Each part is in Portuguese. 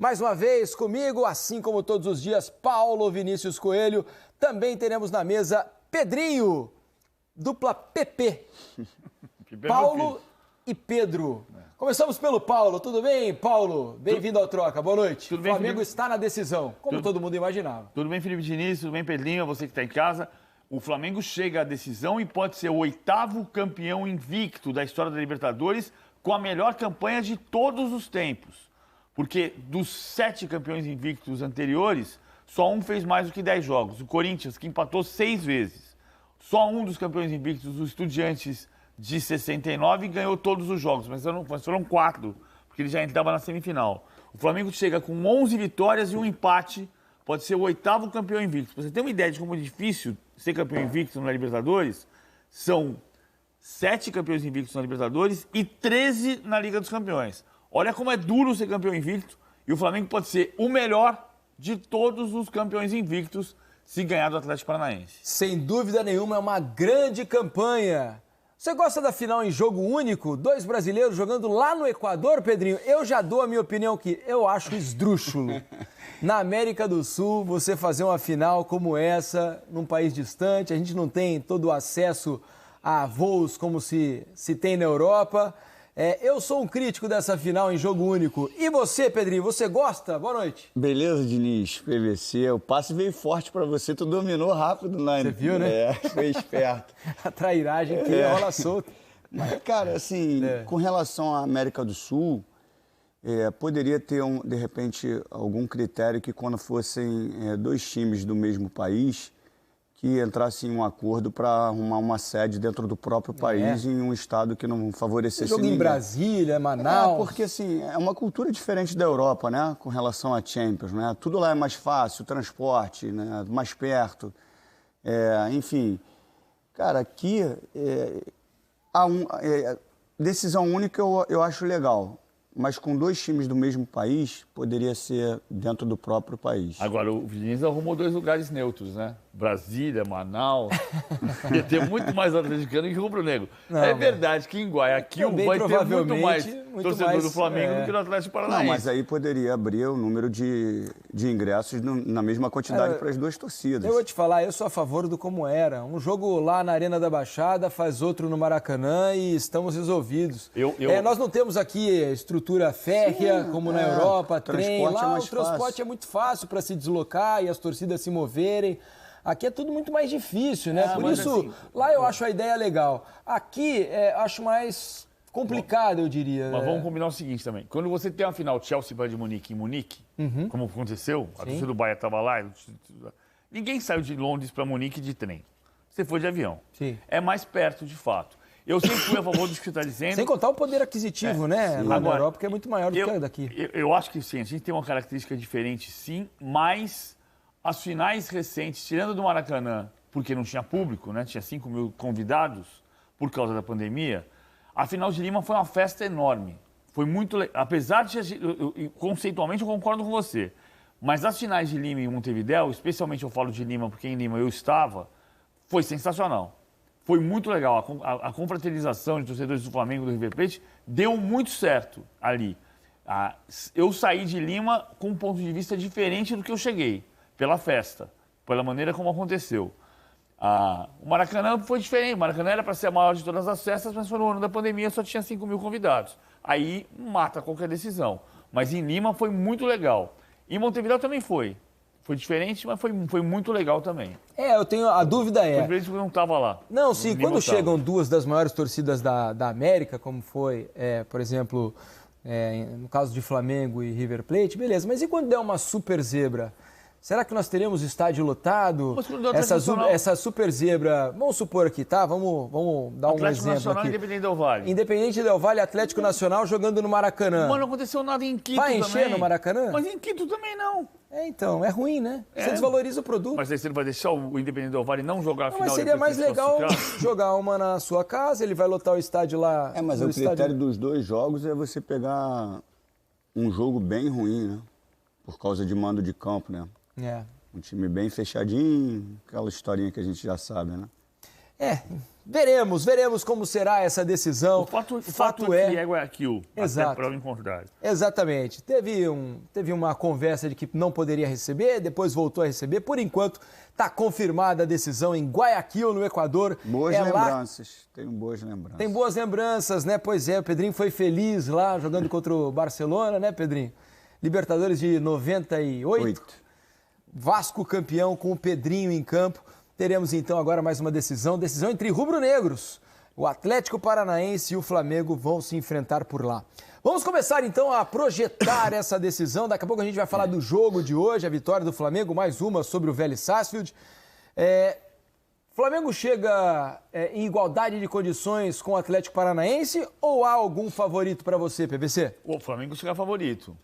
Mais uma vez comigo, assim como todos os dias, Paulo Vinícius Coelho. Também teremos na mesa Pedrinho, dupla PP. Paulo e Pedro. Começamos pelo Paulo. Tudo bem, Paulo? Bem-vindo ao Troca. Boa noite. Tudo bem, o Flamengo Felipe? está na decisão, como todo mundo imaginava. Tudo bem, Felipe Diniz? Tudo bem, Pedrinho? Você que está em casa. O Flamengo chega à decisão e pode ser o 8º campeão invicto da história da Libertadores com a melhor campanha de todos os tempos. Porque dos 7 campeões invictos anteriores, só um fez mais do que 10 jogos. O Corinthians, que empatou 6 vezes. Só um dos campeões invictos, o Estudiantes de 69, ganhou todos os jogos. Mas foram 4, porque ele já entrava na semifinal. O Flamengo chega com 11 vitórias e um empate. Pode ser o 8º campeão invicto. Pra você ter uma ideia de como é difícil ser campeão invicto na Libertadores, são 7 campeões invictos na Libertadores e 13 na Liga dos Campeões. Olha como é duro ser campeão invicto e o Flamengo pode ser o melhor de todos os campeões invictos se ganhar do Atlético Paranaense. Sem dúvida nenhuma, é uma grande campanha. Você gosta da final em jogo único? 2 brasileiros jogando lá no Equador, Pedrinho? Eu já dou a minha opinião que eu acho esdrúxulo. Na América do Sul, você fazer uma final como essa, num país distante, a gente não tem todo o acesso a voos como se tem na Europa. Eu sou um crítico dessa final em jogo único. E você, Pedrinho, você gosta? Boa noite. Beleza, Diniz, PVC. O passe veio forte pra você, tu dominou rápido. Você viu, né? Foi esperto. A trairagem que rola solta. Mas, cara, assim, com relação à América do Sul, poderia ter, de repente, algum critério que quando fossem 2 times do mesmo país, que entrassem em um acordo para arrumar uma sede dentro do próprio país em um estado que não favorecesse jogo ninguém. em Brasília, Manaus. Porque, assim, é uma cultura diferente da Europa, né? Com relação à Champions, né? Tudo lá é mais fácil, transporte, né? Mais perto. Enfim, cara, aqui, decisão única eu acho legal. Mas com 2 times do mesmo país, poderia ser dentro do próprio país. Agora, o Vinícius arrumou 2 lugares neutros, né? Brasília, Manaus. Ia ter muito mais atleticano que rubro-negro. É verdade que em Guayaquil vai ter muito mais torcedor do Flamengo do que do Atlético Paranaense. Não, mas aí poderia abrir o número de ingressos na mesma quantidade para as 2 torcidas. Eu vou te falar, eu sou a favor do como era. Um jogo lá na Arena da Baixada, faz outro no Maracanã e estamos resolvidos. Nós não temos aqui estrutura férrea, como na Europa, trem. Lá o transporte é muito fácil para se deslocar e as torcidas se moverem. Aqui é tudo muito mais difícil, né? Por isso, assim, lá eu acho a ideia legal. Aqui, acho mais complicado, eu diria. Mas vamos combinar o seguinte também. Quando você tem uma final Chelsea-Bayern de Munique em Munique, como aconteceu, a torcida do Bayern estava lá, ninguém saiu de Londres para Munique de trem. Você foi de avião. Sim. É mais perto, de fato. Eu sempre fui a favor do que você está dizendo. Sem contar o poder aquisitivo, né? Lá na Europa, que é muito maior do que daqui. Eu acho que sim, a gente tem uma característica diferente, sim, mas as finais recentes, tirando do Maracanã, porque não tinha público, né? Tinha 5 mil convidados por causa da pandemia, a final de Lima foi uma festa enorme. Foi muito legal. Apesar de, conceitualmente, eu concordo com você, mas as finais de Lima e Montevidéu, especialmente eu falo de Lima, porque em Lima eu estava, foi sensacional. Foi muito legal. A confraternização de torcedores do Flamengo e do River Plate deu muito certo ali. Eu saí de Lima com um ponto de vista diferente do que eu cheguei, pela festa, pela maneira como aconteceu. O Maracanã foi diferente. O Maracanã era para ser a maior de todas as festas, mas foi no ano da pandemia, só tinha 5 mil convidados. Aí mata qualquer decisão. Mas em Lima foi muito legal. Em Montevidéu também foi. Foi diferente, mas foi muito legal também. Eu tenho a dúvida Foi diferente porque eu não estava lá. Não, sim, quando chegam 2 das maiores torcidas da América, como foi, por exemplo, no caso de Flamengo e River Plate, beleza. Mas e quando der uma super zebra? Será que nós teremos estádio lotado? Essa super zebra, vamos supor aqui, tá? Vamos dar um exemplo Nacional, aqui. Independente Del Valle. Independente Del Valle, Atlético Nacional jogando no Maracanã. Mas não aconteceu nada em Quito também. Vai encher no Maracanã? Mas em Quito também não. Então, é ruim, né? Você desvaloriza o produto. Mas aí você não vai deixar o Independente Del Valle não jogar a final? Mas seria mais legal jogar uma na sua casa, ele vai lotar o estádio lá. Mas o critério dos 2 jogos é você pegar um jogo bem ruim, né? Por causa de mando de campo, né? Um time bem fechadinho, aquela historinha que a gente já sabe, né? Veremos como será essa decisão. O fato é que é Guayaquil, exato. até prova em contrário. Exatamente. Teve uma conversa de que não poderia receber, depois voltou a receber. Por enquanto, está confirmada a decisão em Guayaquil, no Equador. Boas lembranças. Tenho boas lembranças. Tem boas lembranças, né? Pois é, o Pedrinho foi feliz lá, jogando contra o Barcelona, né, Pedrinho? Libertadores de 98. Vasco campeão com o Pedrinho em campo. Teremos então agora mais uma decisão entre rubro-negros. O Atlético Paranaense e o Flamengo vão se enfrentar por lá. Vamos começar então a projetar essa decisão. Daqui a pouco a gente vai falar do jogo de hoje, a vitória do Flamengo, mais uma sobre o Vélez Sarsfield. Flamengo chega em igualdade de condições com o Atlético Paranaense ou há algum favorito para você, PVC? O Flamengo chega favorito.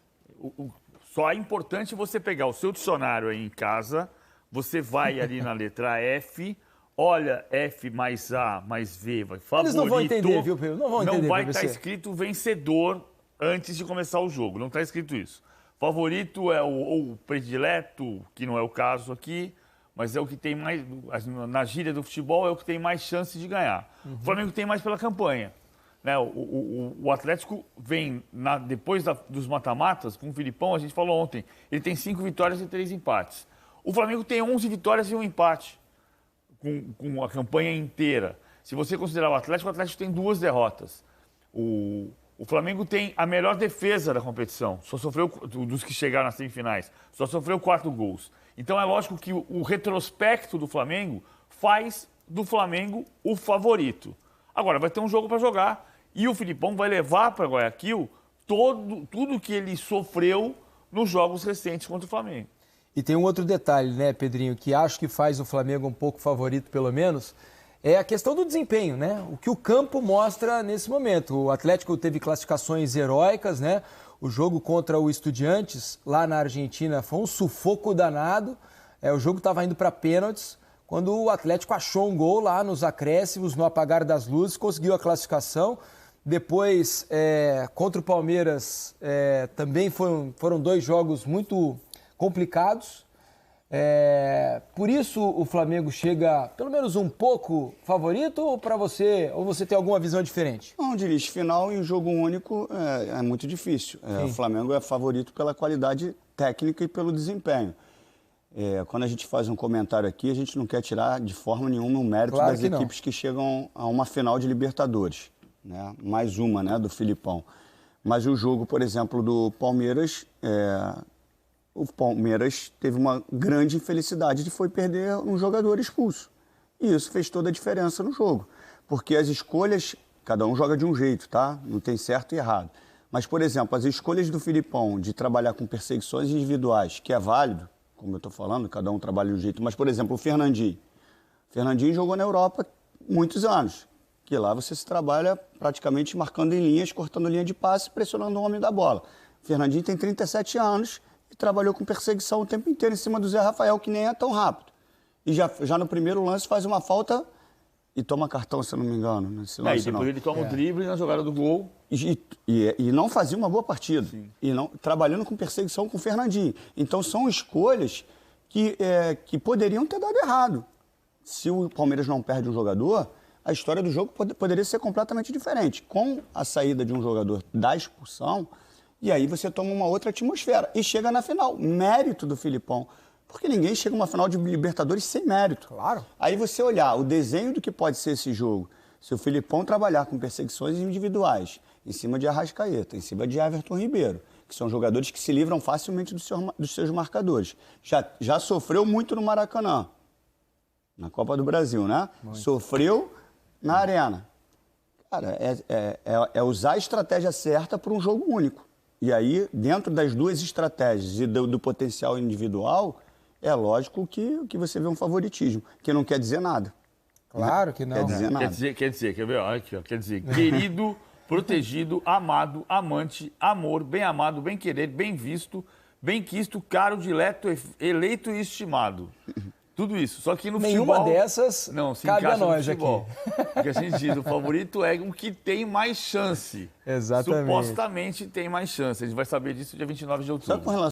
Só é importante você pegar o seu dicionário aí em casa, você vai ali na letra F, olha F mais A mais V, vai favorito. Eles não vão entender, viu, Pedro? Não vão entender. Não vai estar escrito vencedor antes de começar o jogo, não está escrito isso. Favorito é o predileto, que não é o caso aqui, mas é o que tem mais, na gíria do futebol, é o que tem mais chance de ganhar. O Flamengo tem mais pela campanha. Né? O Atlético vem, depois dos mata-matas, com o Filipão, a gente falou ontem, ele tem 5 vitórias e 3 empates. O Flamengo tem 11 vitórias e 1 empate, com a campanha inteira. Se você considerar o Atlético tem 2 derrotas. O Flamengo tem a melhor defesa da competição, só sofreu, dos que chegaram nas semifinais, só sofreu 4 gols. Então é lógico que o retrospecto do Flamengo faz do Flamengo o favorito. Agora, vai ter um jogo para jogar e o Filipão vai levar para Guayaquil tudo que ele sofreu nos jogos recentes contra o Flamengo. E tem um outro detalhe, né, Pedrinho, que acho que faz o Flamengo um pouco favorito, pelo menos, é a questão do desempenho, né? O que o campo mostra nesse momento. O Atlético teve classificações heróicas, né? O jogo contra o Estudiantes, lá na Argentina, foi um sufoco danado. O jogo estava indo para pênaltis, quando o Atlético achou um gol lá nos acréscimos, no apagar das luzes, conseguiu a classificação. Depois, contra o Palmeiras, também foram 2 jogos muito complicados. Por isso o Flamengo chega pelo menos um pouco favorito ou você tem alguma visão diferente? Não, Diniz, final em jogo único é muito difícil. O Flamengo é favorito pela qualidade técnica e pelo desempenho. Quando a gente faz um comentário aqui, a gente não quer tirar de forma nenhuma o mérito das equipes que chegam a uma final de Libertadores, né? Mais uma, né, do Filipão. Mas o jogo, por exemplo, do Palmeiras, o Palmeiras teve uma grande infelicidade de perder um jogador expulso. E isso fez toda a diferença no jogo. Porque as escolhas, cada um joga de um jeito, tá? Não tem certo e errado. Mas, por exemplo, as escolhas do Filipão de trabalhar com perseguições individuais, que é válido, como eu estou falando, cada um trabalha de um jeito. Mas, por exemplo, o Fernandinho. O Fernandinho jogou na Europa muitos anos. Que lá você se trabalha praticamente marcando em linhas, cortando linha de passe, pressionando o homem da bola. O Fernandinho tem 37 anos e trabalhou com perseguição o tempo inteiro em cima do Zé Rafael, que nem é tão rápido. E já no primeiro lance faz uma falta e toma cartão, se eu não me engano. Nesse lance, e depois ele toma o drible na jogada do gol. E não fazia uma boa partida. Sim. E não, trabalhando com perseguição com o Fernandinho. Então são escolhas que poderiam ter dado errado. Se o Palmeiras não perde um jogador, a história do jogo poderia ser completamente diferente. Com a saída de um jogador da expulsão, e aí você toma uma outra atmosfera. E chega na final. Mérito do Filipão. Porque ninguém chega a uma final de Libertadores sem mérito. Claro. Aí você olhar o desenho do que pode ser esse jogo, se o Filipão trabalhar com perseguições individuais, em cima de Arrascaeta, em cima de Everton Ribeiro, que são jogadores que se livram facilmente dos seus marcadores. Já sofreu muito no Maracanã, na Copa do Brasil, né? Muito. Sofreu na Arena. Cara, é usar a estratégia certa para um jogo único. E aí, dentro das duas estratégias e do potencial individual, é lógico que você vê um favoritismo, que não quer dizer nada. Claro que não. Quer dizer nada. Quer dizer, quer ver? Olha aqui, ó, quer dizer, querido, protegido, amado, amante, amor, bem amado, bem querer, bem visto, bem quisto, caro, dileto, eleito e estimado. Tudo isso. Só que no Nenhuma futebol... dessas não, se cabe a encaixa no nós futebol. aqui. Porque a gente diz, o favorito é o que tem mais chance. Exatamente. Supostamente tem mais chance. A gente vai saber disso dia 29 de outubro. Só com relação